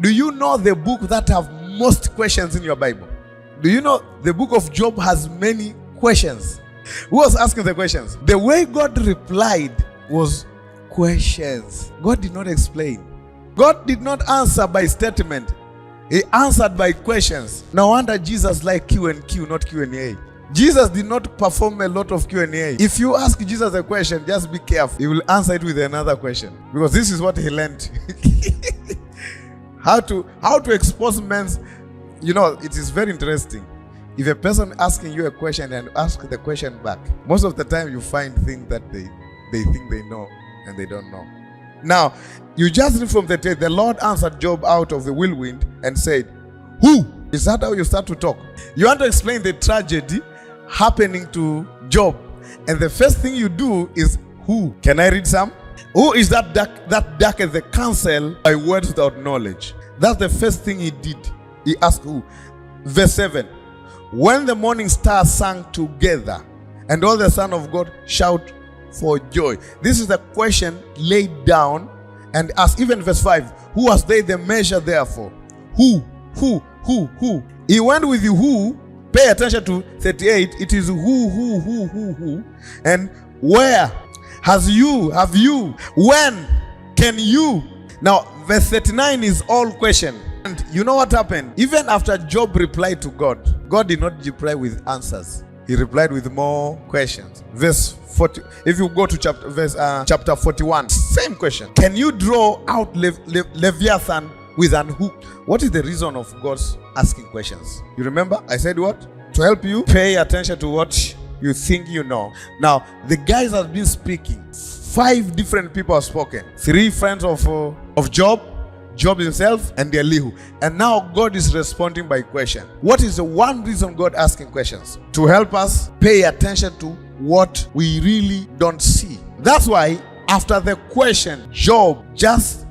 Do you know the book that have most questions in your Bible? Do you know the book of Job has many questions? Who was asking the questions? The way God replied was questions. God did not explain. God did not answer by statement. He answered by questions. No wonder Jesus liked Q&Q, not Q&A. Jesus did not perform a lot of Q&A. If you ask Jesus a question, just be careful. He will answer it with another question. Because this is what he learned. How to expose men's... You know, it is very interesting. If a person asking you a question and ask the question back, most of the time you find things that they think they know and they don't know. Now, you just read from the text, the Lord answered Job out of the whirlwind and said, who? Is that how you start to talk? You want to explain the tragedy happening to Job. And the first thing you do is who? Can I read some? Who is that darketh the counsel by words without knowledge? That's the first thing he did. He asked who? Verse 7. When the morning stars sang together, and all the sons of God shout for joy. This is the question laid down and asked. Even verse 5. Who was they the measure therefore? Who? He went with the who. Pay attention to 38. It is who. And where? Have you? When? Can you? Now, verse 39 is all question. And you know what happened? Even after Job replied to God, God did not reply with answers. He replied with more questions. Verse 40. If you go to chapter 41, same question. Can you draw out Leviathan with an hook? What is the reason of God's asking questions? You remember? I said what? To help you pay attention to what you think you know. Now, the guys have been speaking. 5 different people have spoken. 3 friends of Job, Job himself, and Elihu. And now God is responding by question. What is the one reason God asking questions? To help us pay attention to what we really don't see. That's why after the question, Job just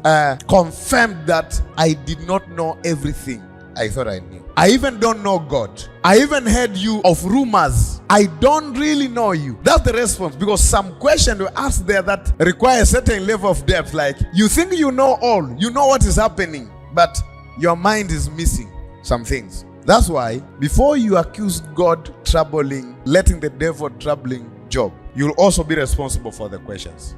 confirmed that I did not know everything I thought I knew. I even don't know God. I even heard you of rumors. I don't really know you. That's the response. Because some question we ask there that require a certain level of depth. Like, you think you know all. You know what is happening. But your mind is missing some things. That's why, before you accuse God letting the devil troubling Job, you'll also be responsible for the questions.